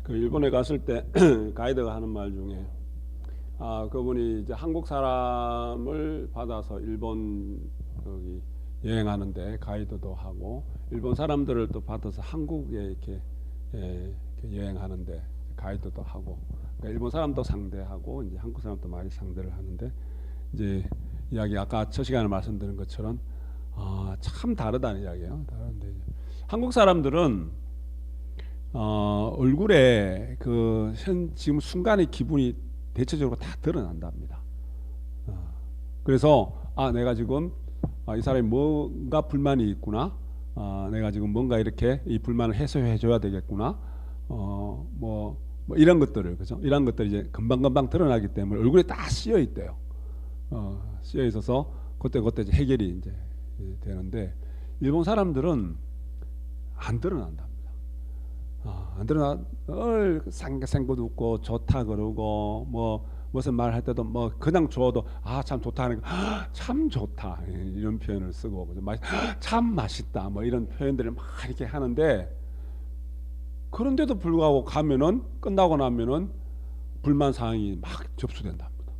그 일본에 갔을 때 가이드가 하는 말 중에 그분이 이제 한국 사람을 받아서 일본 여기 여행하는데 가이드도 하고 일본 사람들을 또 받아서 한국에 이렇게 여행하는데 가이드도 하고 그러니까 일본 사람도 상대하고 이제 한국 사람도 많이 상대를 하는데 이제 이야기 아까 첫 시간에 말씀드린 것처럼 참 다르다는 이야기예요. 다른데 한국 사람들은 얼굴에 지금 순간의 기분이 대체적으로 다 드러난답니다. 그래서 내가 지금 이 사람이 뭔가 불만이 있구나. 내가 지금 뭔가 이렇게 이 불만을 해소해 줘야 되겠구나. 뭐 이런 것들을 그죠? 이런 것들이 이제 금방금방 드러나기 때문에 얼굴에 다 씌여 있대요. 씌여 있어서 그때 이제 해결이 이제 되는데 일본 사람들은 안 드러난답니다. 안 드러나 생고도 웃고 좋다 그러고 뭐 무슨 말 할 때도 뭐 그냥 줘도 참 좋다 하는 거 참 좋다 이런 표현을 쓰고 참 맛있다 뭐 이런 표현들을 막 이렇게 하는데 그런데도 불구하고 가면은 끝나고 나면은 불만 사항이 막 접수된답니다.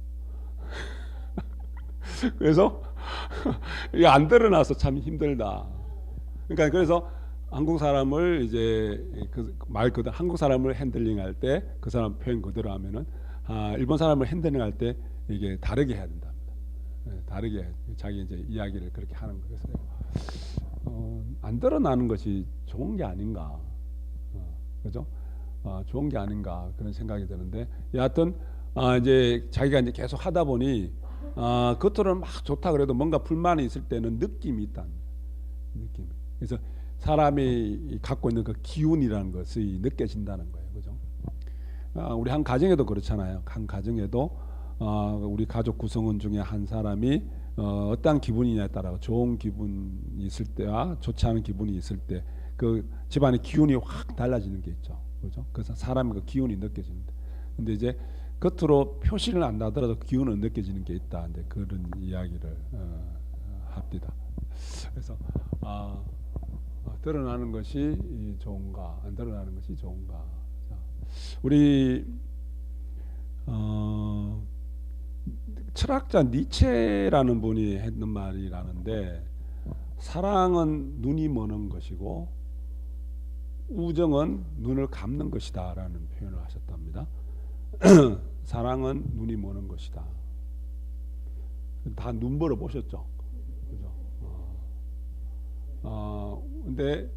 그래서 이게 안 드러나서 참 힘들다. 그러니까 그래서 한국 사람을 이제 말 그대로 한국 사람을 핸들링할 때 그 사람 표현 그대로 하면은 일본 사람을 핸들링할 때 이게 다르게 해야 된답니다. 다르게 자기 이제 이야기를 그렇게 하는 거예요. 안 드러나는 것이 좋은 게 아닌가, 그죠? 좋은 게 아닌가 그런 생각이 드는데 여하튼 이제 자기가 이제 계속 하다 보니 겉으로는 막 좋다 그래도 뭔가 불만이 있을 때는 느낌이 있다는 느낌. 그래서 사람이 갖고 있는 그 기운이라는 것이 느껴진다는 거예요, 그죠? 우리 한 가정에도 그렇잖아요. 한 가정에도 우리 가족 구성원 중에 한 사람이 어떠한 기분이냐에 따라 좋은 기분이 있을 때와 좋지 않은 기분이 있을 때 그 집안의 기운이 확 달라지는 게 있죠, 그죠? 그래서 사람의 그 기운이 느껴지는데, 근데 이제 겉으로 표시를 안 나더라도 기운은 느껴지는 게 있다. 근데 그런 이야기를 합니다. 그래서 드러나는 것이 좋은가, 안 드러나는 것이 좋은가. 우리 철학자 니체라는 분이 했는 말이라는데 사랑은 눈이 머는 것이고 우정은 눈을 감는 것이다 라는 표현을 하셨답니다. 사랑은 눈이 머는 것이다. 다 눈 벌어 보셨죠? 그죠? 근데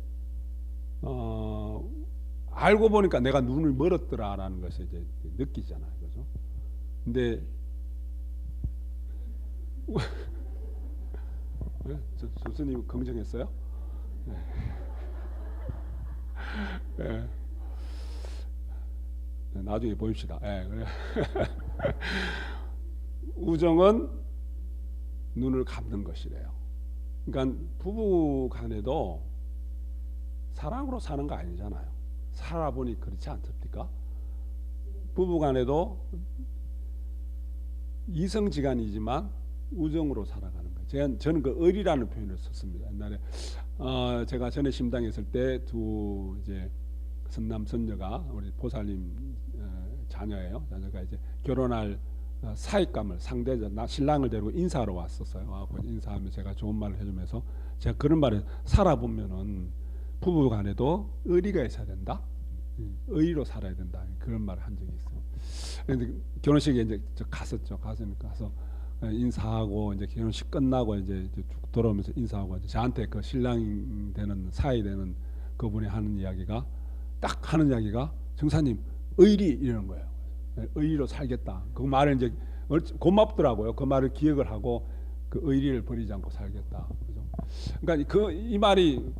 알고 보니까 내가 눈을 멀었더라라는 것을 이제 느끼잖아요, 그죠? 근데 교수님 긍정했어요? 네. 네. 나중에 보입시다. 네, 그래. 우정은 눈을 감는 것이래요. 그러니까 부부 간에도 사랑으로 사는 거 아니잖아요. 살아보니 그렇지 않습니까? 부부 간에도 이성지간이지만 우정으로 살아가는 거예요. 저는 그 의리라는 표현을 썼습니다. 옛날에 제가 전에 심당에 있을 때 두 이제 선남 선녀가 우리 보살님 자녀예요. 자녀가 이제 결혼할 사익감을 상대자 신랑을 데리고 인사하러 왔었어요. 인사하면 제가 좋은 말을 해주면서 제가 그런 말을 살아보면은 부부간에도 의리가 있어야 된다. 의리로 살아야 된다. 그런 말을 한 적이 있어요. 그런데 결혼식에 이제 갔었죠. 가서 인사하고 이제 결혼식 끝나고 이제 쭉 돌아오면서 인사하고 이제 저한테 그 신랑 되는 사이 되는 그분이 하는 이야기가 딱 하는 이야기가 정사님 의리 이러는 거예요. 의리로 살겠다. 그 말을 이제 고맙더라고요. 그 말을 기억을 하고 그 의리를 버리지 않고 살겠다. 그죠? 그러니까 이 말이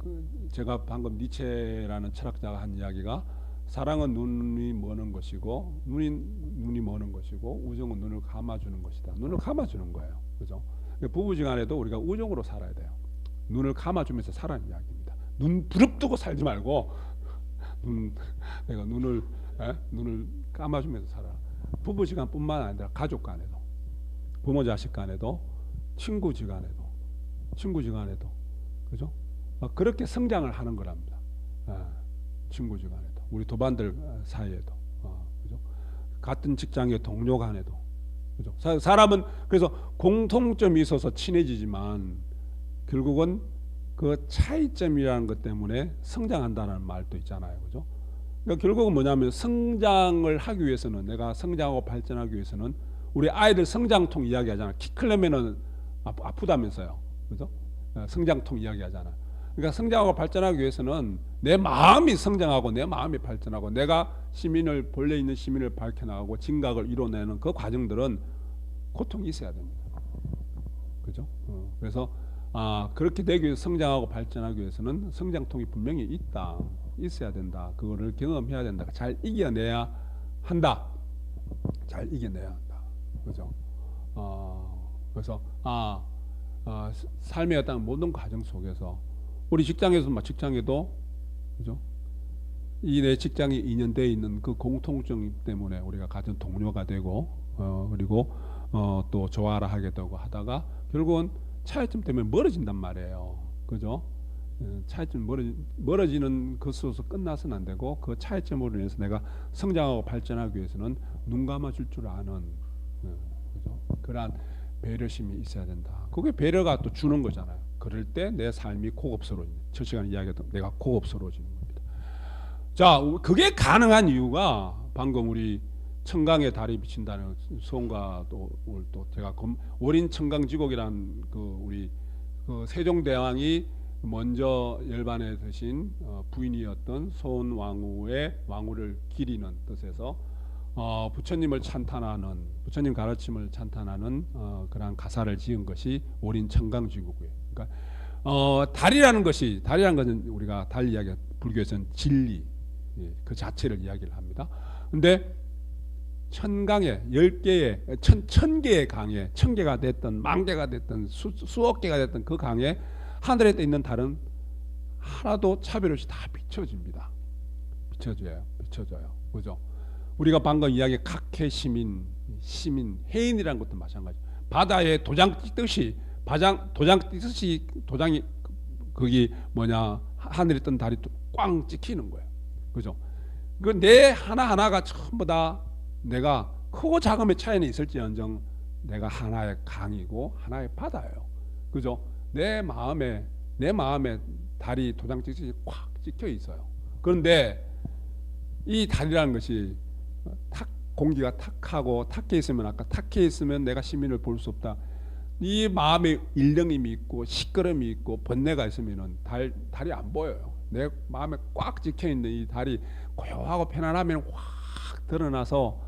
제가 방금 니체라는 철학자가 한 이야기가 사랑은 눈이 머는 것이고 눈이 머는 것이고 우정은 눈을 감아주는 것이다. 눈을 감아주는 거예요. 그죠? 부부지간에도 우리가 우정으로 살아야 돼요. 눈을 감아주면서 살아는 이야기입니다. 눈 부릅뜨고 살지 말고 내가 눈을 감아주면서 살아. 부부지간뿐만 아니라 가족간에도, 부모 자식간에도, 친구지간에도, 그죠? 그렇게 성장을 하는 거랍니다. 친구지간에도. 우리 도반들 사이에도, 그죠? 같은 직장의 동료 간에도, 그죠? 사람은 그래서 공통점이 있어서 친해지지만 결국은 그 차이점이라는 것 때문에 성장한다는 말도 있잖아요, 그죠? 그러니까 결국은 뭐냐면 성장을 하기 위해서는, 내가 성장하고 발전하기 위해서는 우리 아이들 성장통 이야기하잖아. 키 크려면은 아프다면서요, 그죠? 성장통 이야기하잖아. 그러니까 성장하고 발전하기 위해서는 내 마음이 성장하고 내 마음이 발전하고 내가 시민을, 본래 있는 시민을 밝혀나가고 진각을 이뤄내는 그 과정들은 고통이 있어야 됩니다. 그죠? 그래서 그렇게 되기 위해서, 성장하고 발전하기 위해서는 성장통이 분명히 있어야 된다. 그거를 경험해야 된다. 잘 이겨내야 한다. 잘 이겨내야 한다. 그죠? 그래서 삶의 어떤 모든 과정 속에서 우리 직장에도, 그죠? 이 내 직장이 인연되어 있는 그 공통점 때문에 우리가 같은 동료가 되고, 그리고 또 좋아라 하게 되고 하다가 결국은 차이점 때문에 멀어진단 말이에요. 그죠? 차이점 멀어지는 것으로서 끝나서는 안 되고, 그 차이점으로 인해서 내가 성장하고 발전하기 위해서는 눈 감아줄 줄 아는, 그죠? 그러한 배려심이 있어야 된다. 그게 배려가 또 주는 거잖아요. 그럴 때 내 삶이 고급스러워지는, 첫 시간에 이야기했던 내가 고급스러워지는 겁니다. 자, 그게 가능한 이유가 방금 우리 청강에 달이 비친다는 소원과 또 제가 월인 청강지곡이란 우리 세종대왕이 먼저 열반에 드신 부인이었던 소원왕후의 왕후를 기리는 뜻에서 부처님을 찬탄하는, 부처님 가르침을 찬탄하는 그러한 가사를 지은 것이 월인 청강지곡이에요. 그러니까 달이라는 것은 우리가 달 이야기, 불교에서는 진리, 그 자체를 이야기를 합니다. 근데 천강에 10개의 천 개의 강에, 1000개가 됐든 만개가 됐든 수억 개가 됐든 그 강에 하늘에 떠 있는 달은 하나도 차별 없이 다 비춰집니다. 비춰져요. 그죠? 우리가 방금 이야기 각해 시민, 해인이라는 것도 마찬가지. 바다에 도장 찍듯이 도장이 거기 하늘에 뜬 달이 꽝 찍히는 거예요. 그죠? 그 내 하나하나가 전부 다 내가 크고 작음의 차이는 있을지언정 내가 하나의 강이고 하나의 바다예요. 그죠? 내 마음에 달이 도장 찍듯이 꽉 찍혀 있어요. 그런데 이 달이라는 것이 공기가 탁하고 탁해 있으면 내가 시민을 볼 수 없다. 이 마음에 일렁임이 있고 시끄럼이 있고 번뇌가 있으면은 달이 안 보여요. 내 마음에 꽉 찍혀 있는 이 달이 고요하고 편안하면 확 드러나서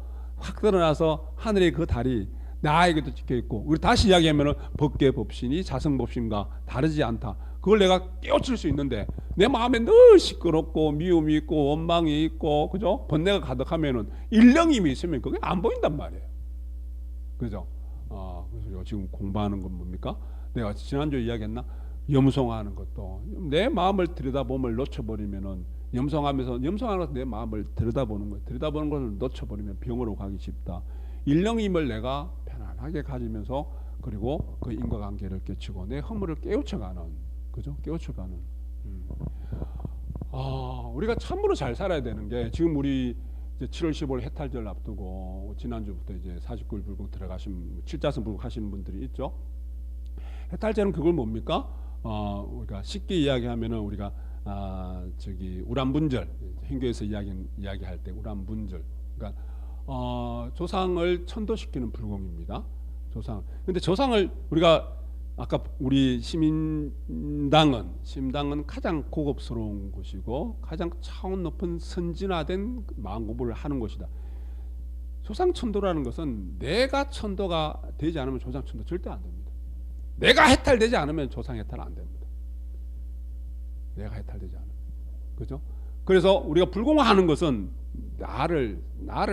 하늘에 그 달이 나에게도 찍혀 있고, 우리 다시 이야기하면은 법계 법신이 자성 법신과 다르지 않다. 그걸 내가 깨우칠 수 있는데 내 마음에 늘 시끄럽고 미움이 있고 원망이 있고, 그죠? 번뇌가 가득하면은 일렁임이 있으면 그게 안 보인단 말이에요. 그죠? 그래서 우리가 지금 공부하는 건 뭡니까? 내가 지난주에 이야기했나? 염송하는 것도 내 마음을 들여다보면 놓쳐버리면은 염송하는 것도 내 마음을 들여다보는 거예요. 들여다보는 것을 놓쳐버리면 병으로 가기 쉽다. 일렁임을 내가 편안하게 가지면서, 그리고 그 인과관계를 깨치고 내 허물을 깨우쳐가는, 그죠? 깨우쳐가는. 우리가 참으로 잘 살아야 되는 게, 지금 우리 이제 7월 15일 해탈절 앞두고 지난주부터 이제 49일 불국 들어가신, 칠자선 불국 하시는 분들이 있죠. 해탈절은 그걸 뭡니까? 우리가 쉽게 이야기하면은 우리가 우람분절, 행교에서 이야기할 때 우람분절, 그러니까 조상을 천도시키는 불공입니다. 근데 조상을 우리가 아까 우리 심당은 가장 고급스러운 곳이고 가장 차원 높은 선진화된 마음 공부를 하는 곳이다. 조상 천도라는 것은 내가 천도가 되지 않으면 조상 천도 절대 안 됩니다. 내가 해탈되지 않으면 조상 해탈 안 됩니다. 내가 해탈되지 않으면, 그죠? 그래서 우리가 불공화하는 것은 나를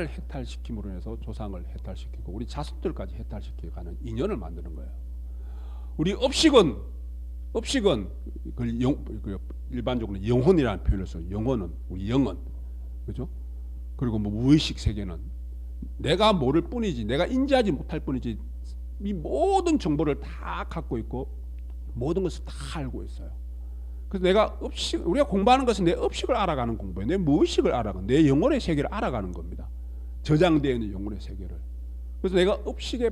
해탈시킴으로 해서 조상을 해탈시키고 우리 자손들까지 해탈시켜가는 인연을 만드는 거예요. 우리 업식은 일반적으로 영혼이라는 표현을 써요. 우리 영혼, 그죠? 그리고 무의식 세계는 내가 모를 뿐이지, 내가 인지하지 못할 뿐이지, 이 모든 정보를 다 갖고 있고 모든 것을 다 알고 있어요. 그래서 내가 우리가 공부하는 것은 내 업식을 알아가는 공부예요. 내 무의식을 알아가는, 내 영혼의 세계를 알아가는 겁니다. 저장되어 있는 영혼의 세계를. 그래서 내가 업식에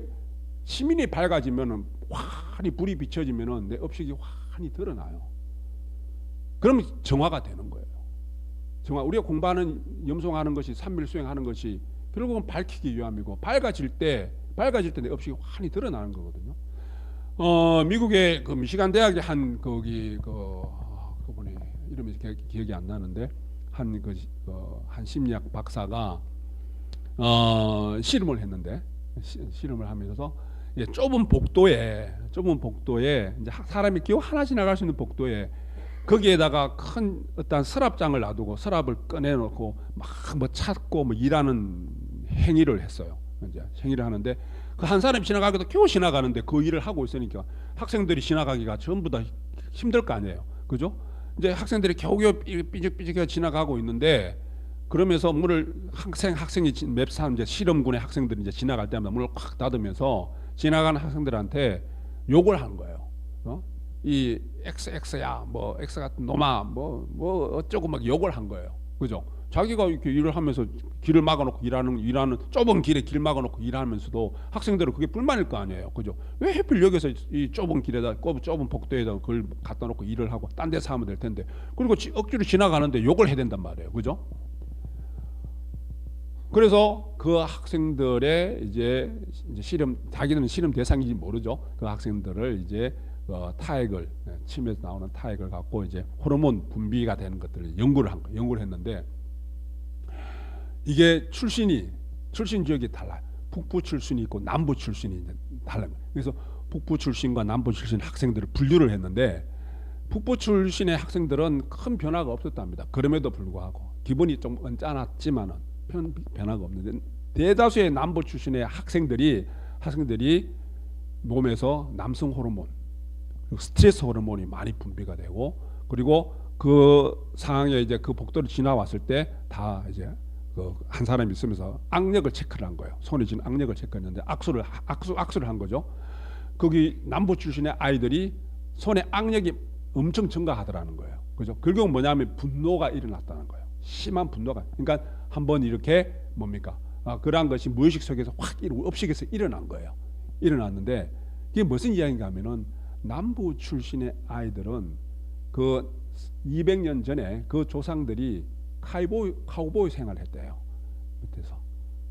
시민이 밝아지면은 환히 불이 비춰지면은 내 업식이 환히 드러나요. 그러면 정화가 되는 거예요. 정화. 우리가 공부하는 염송하는 것이 삼밀수행하는 것이 결국은 밝히기 위함이고 밝아질 때 내 업식이 환히 드러나는 거거든요. 미국의 그 미시간 대학의 한 거기 그분이 이름이 기억이 안 나는데 한 심리학 박사가 실험을 했는데 실험을 하면서 좁은 복도에 이제 사람이 겨우 하나 지나갈 수 있는 복도에 거기에다가 큰 어떤 서랍장을 놔두고 서랍을 꺼내놓고 막 뭐 찾고 뭐 일하는 행위를 했어요. 이제 행위를 하는데 그 한 사람이 지나가기도 겨우 지나가는데 그 일을 하고 있으니까 학생들이 지나가기가 전부 다 힘들 거 아니에요. 그죠? 이제 학생들이 겨우겨우 삐죽삐죽 지나가고 있는데 그러면서 문을 학생이 몇 사람 이제 실험군의 학생들이 이제 지나갈 때마다 문을 꽉 닫으면서 지나가는 학생들한테 욕을 한 거예요. 이 XX야 뭐 X 같은 놈아 뭐 어쩌고 막 욕을 한 거예요. 그죠? 자기가 이렇게 일을 하면서 길을 막아놓고 일하는 좁은 길에 길 막아놓고 일하면서도 학생들은 그게 불만일 거 아니에요. 그죠? 왜 하필 여기서 이 좁은 길에다 좁은 복도에다 그걸 갖다 놓고 일을 하고 딴 데서 하면 될 텐데 그리고 억지로 지나가는데 욕을 해야 된단 말이에요. 그죠? 그래서 그 학생들의 이제 자기는 실험 대상인지 모르죠. 그 학생들을 이제 타액을 침에서 나오는 타액을 갖고 이제 호르몬 분비가 되는 것들을 연구를 했는데 이게 출신 지역이 달라요. 북부 출신이 있고 남부 출신이 달라요. 그래서 북부 출신과 남부 출신 학생들을 분류를 했는데 북부 출신의 학생들은 큰 변화가 없었답니다. 그럼에도 불구하고 기분이 좀 언짢았지만은 변화가 없는데 대다수의 남부 출신의 학생들이 몸에서 남성 호르몬, 스트레스 호르몬이 많이 분비가 되고 그리고 그 상황에 이제 그 복도를 지나왔을 때 다 이제 한 사람이 있으면서 악력을 체크를 한 거예요. 손에 쥐는 악력을 체크했는데 악수를 한 거죠. 거기 남부 출신의 아이들이 손에 악력이 엄청 증가하더라는 거예요. 그죠? 결국은 뭐냐면 분노가 일어났다는 거예요. 심한 분노가. 그러니까 한번 이렇게 뭡니까? 그러한 것이 무의식 속에서 확 업식에서 일어난 거예요. 일어났는데 이게 무슨 이야기인가 하면은 남부 출신의 아이들은 그 200년 전에 그 조상들이 카우보이 생활을 했대요. 밑에서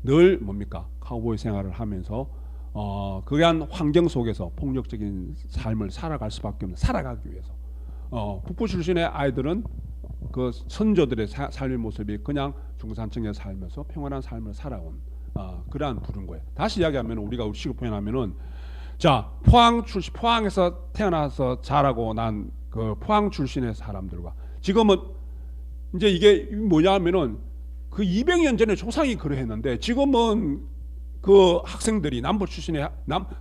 늘 뭡니까? 카우보이 생활을 하면서 그러한 환경 속에서 폭력적인 삶을 살아가기 위해서 북부 출신의 아이들은 그 선조들의 삶의 모습이 그냥 중산층에 살면서 평안한 삶을 살아온 그러한 부른 거예요. 다시 이야기하면 우리가 우리식으로 표현하면은 자 포항에서 태어나서 자라고 난 그 포항 출신의 사람들과 지금은 이제 이게 뭐냐면은 그 200년 전에 조상이 그러했는데 지금은 그 학생들이 남부 출신의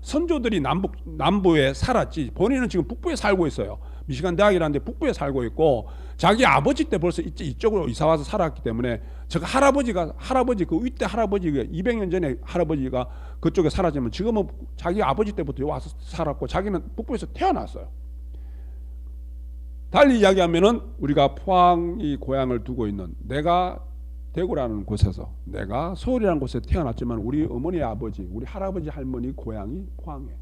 선조들이 남부에 살았지 본인은 지금 북부에 살고 있어요. 미시간 대학이라는데 북부에 살고 있고 자기 아버지 때 벌써 이쪽으로 이사 와서 살았기 때문에 제가 할아버지 그 윗대 할아버지가 200년 전에 할아버지가 그쪽에 살았지만 지금은 자기 아버지 때부터 와서 살았고 자기는 북부에서 태어났어요. 달리 이야기하면은 우리가 포항이 고향을 두고 있는 내가 대구라는 곳에서 내가 서울이라는 곳에 태어났지만 우리 어머니 아버지 우리 할아버지 할머니 고향이 포항이에요.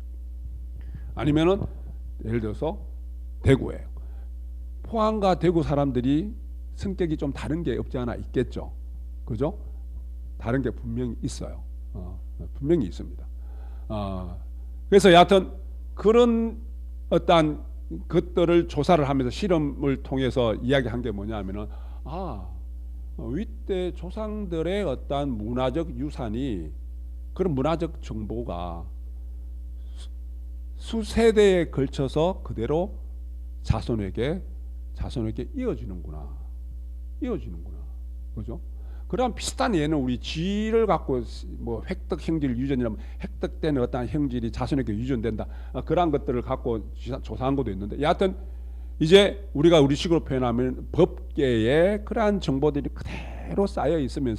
아니면은 예를 들어서 대구예요. 포항과 대구 사람들이 성격이 좀 다른 게 없지 않아 있겠죠. 그죠? 다른 게 분명히 있어요. 분명히 있습니다. 그래서 여하튼 그런 어떤 것들을 조사를 하면서 실험을 통해서 이야기한 게 뭐냐면은 윗대 조상들의 어떤 문화적 유산이 그런 문화적 정보가 수세대에 걸쳐서 그대로 자손에게 이어지는구나. 그죠? 그럼 비슷한 예는 우리 쥐를 갖고 뭐 획득 형질 유전이라면 획득된 어떤 형질이 자손에게 유전된다. 그러한 것들을 갖고 조사한 것도 있는데 여하튼 이제 우리가 우리식으로 표현하면 법계에 그러한 정보들이 그대로 쌓여 있으면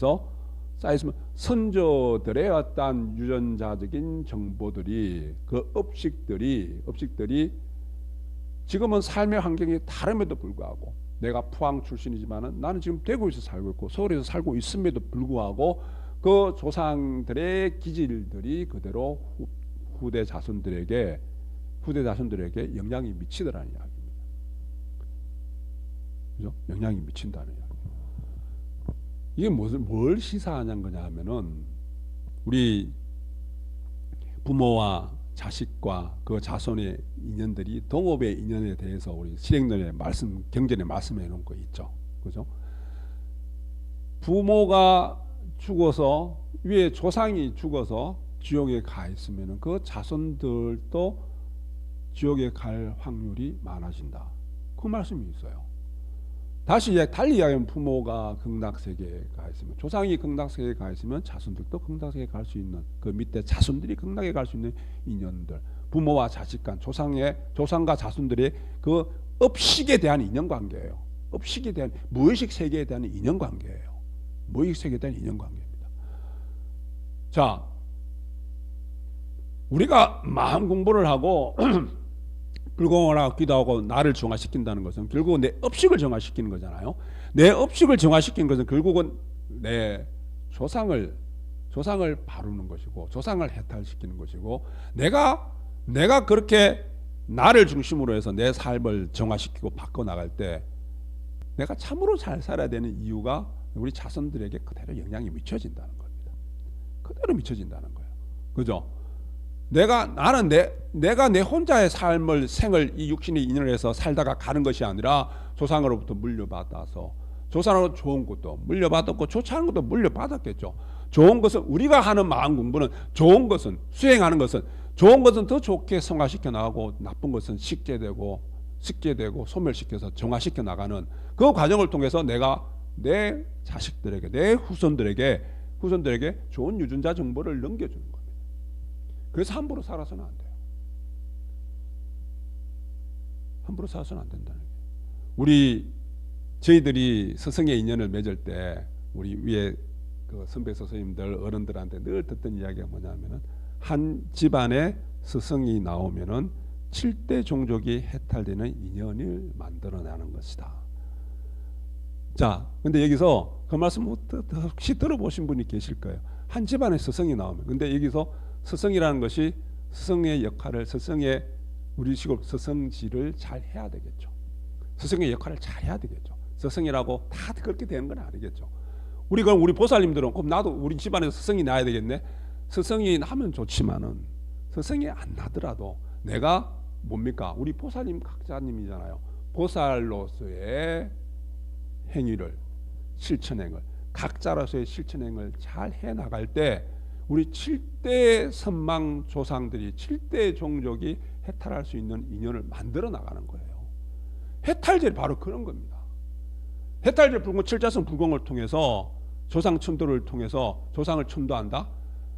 선조들의 어떤 유전자적인 정보들이 그 업식들이 지금은 삶의 환경이 다름에도 불구하고 내가 포항 출신이지만은 나는 지금 대구에서 살고 있고 서울에서 살고 있음에도 불구하고 그 조상들의 기질들이 그대로 후대 자손들에게 영향이 미치더라는 이야기입니다. 그죠? 영향이 미친다는 이야기. 이게 뭘 시사하는 거냐 하면은 우리 부모와 자식과 그 자손의 인연들이 동업의 인연에 대해서 우리 실행론의 말씀, 경전에 말씀해 놓은 거 있죠. 그죠? 부모가 죽어서 위에 조상이 죽어서 지옥에 가 있으면 그 자손들도 지옥에 갈 확률이 많아진다. 그 말씀이 있어요. 다시 달리 이야기하면 부모가 극락세계에 가 있으면, 조상이 극락세계에 가 있으면 자손들도 극락세계에 갈 수 있는, 그 밑에 자손들이 극락에 갈 수 있는 인연들, 부모와 자식 간 조상과 자손들의 그 업식에 대한 인연관계예요. 업식에 대한, 무의식 세계에 대한 인연관계예요. 무의식 세계에 대한 인연관계입니다. 자, 우리가 마음 공부를 하고 불공을 하고 기도하고 나를 정화시킨다는 것은 결국은 내 업식을 정화시키는 거잖아요. 내 업식을 정화시키는 것은 결국은 내 조상을 바르는 것이고, 조상을 해탈시키는 것이고, 내가 그렇게 나를 중심으로 해서 내 삶을 정화시키고 바꿔나갈 때 내가 참으로 잘 살아야 되는 이유가 우리 자손들에게 그대로 영향이 미쳐진다는 겁니다. 그대로 미쳐진다는 거예요. 그죠? 나는 내가 내 혼자의 생을 이 육신의 인연을 해서 살다가 가는 것이 아니라 조상으로부터 물려받아서, 조상으로 좋은 것도 물려받았고 좋지 않은 것도 물려받았겠죠. 좋은 것은, 우리가 하는 마음 공부는 좋은 것은, 수행하는 것은 좋은 것은 더 좋게 성화시켜 나가고 나쁜 것은 식재되고 소멸시켜서 정화시켜 나가는 그 과정을 통해서 내가 내 자식들에게, 내 후손들에게 좋은 유전자 정보를 넘겨주는 겁니다. 그래서 함부로 살아서는 안 돼요. 함부로 살아서는 안 된다는 거예요. 저희들이 스승의 인연을 맺을 때 우리 위에 그 선배 스승님들 어른들한테 늘 듣던 이야기가 뭐냐면은, 한 집안에 스승이 나오면은 7대 종족이 해탈되는 인연을 만들어내는 것이다. 자, 근데 여기서 그 말씀 혹시 들어보신 분이 계실 거예요. 한 집안에 스승이 나오면, 근데 여기서 스승이라는 것이 스승의 역할을, 우리식으로 스승질을 잘 해야 되겠죠. 스승의 역할을 잘 해야 되겠죠. 스승이라고 다 그렇게 되는 건 아니겠죠. 우리 보살님들은 그럼 나도 우리 집안에서 스승이 나야 되겠네. 스승이 나면 좋지만은 스승이 안 나더라도 내가 뭡니까? 우리 보살님 각자님이잖아요. 보살로서의 행위를, 실천행을, 각자로서의 실천행을 잘 해나갈 때 우리 7대 선망 조상들이, 7대 종족이 해탈할 수 있는 인연을 만들어 나가는 거예요. 해탈절이 바로 그런 겁니다. 해탈절 불공, 칠자성 불공을 통해서 조상 천도를 통해서 조상을 천도한다.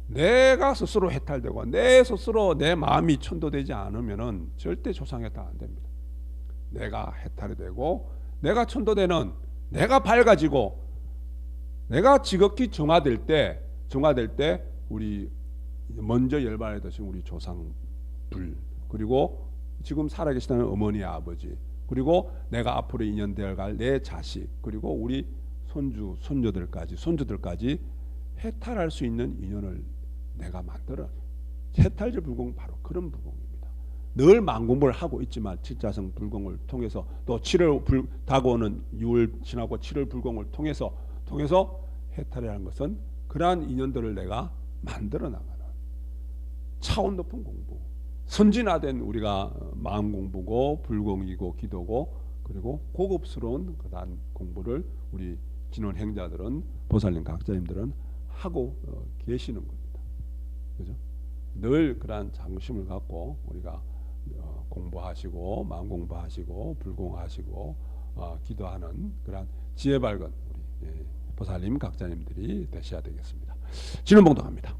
내가 스스로 해탈되고 내 마음이 천도되지 않으면은 절대 조상 해탈 안 됩니다. 내가 해탈이 되고 내가 천도되는, 내가 밝아지고 내가 지극히 정화될 때 우리 먼저 열반에 드신 우리 조상불, 그리고 지금 살아계시다는 어머니, 아버지, 그리고 내가 앞으로 인연되어 갈 내 자식, 그리고 우리 손주들까지 해탈할 수 있는 인연을 내가 만들어. 해탈절 불공, 바로 그런 불공입니다. 늘 만공부를 하고 있지만 칠자성 불공을 통해서, 또 7월 다가오는 6월 지나고 7월 불공을 통해서 해탈이라는 것은 그러한 인연들을 내가 만들어 나가는 차원 높은 공부, 선진화된 우리가 마음 공부고 불공이고 기도고, 그리고 고급스러운 그러한 공부를 우리 진원 행자들은, 보살님 각자님들은 하고 계시는 겁니다. 그죠? 늘 그러한 자긍심을 갖고 우리가 공부하시고 마음 공부하시고 불공하시고 기도하는 그러한 지혜 밝은 우리 보살님 각자님들이 되셔야 되겠습니다. 진원봉독합니다.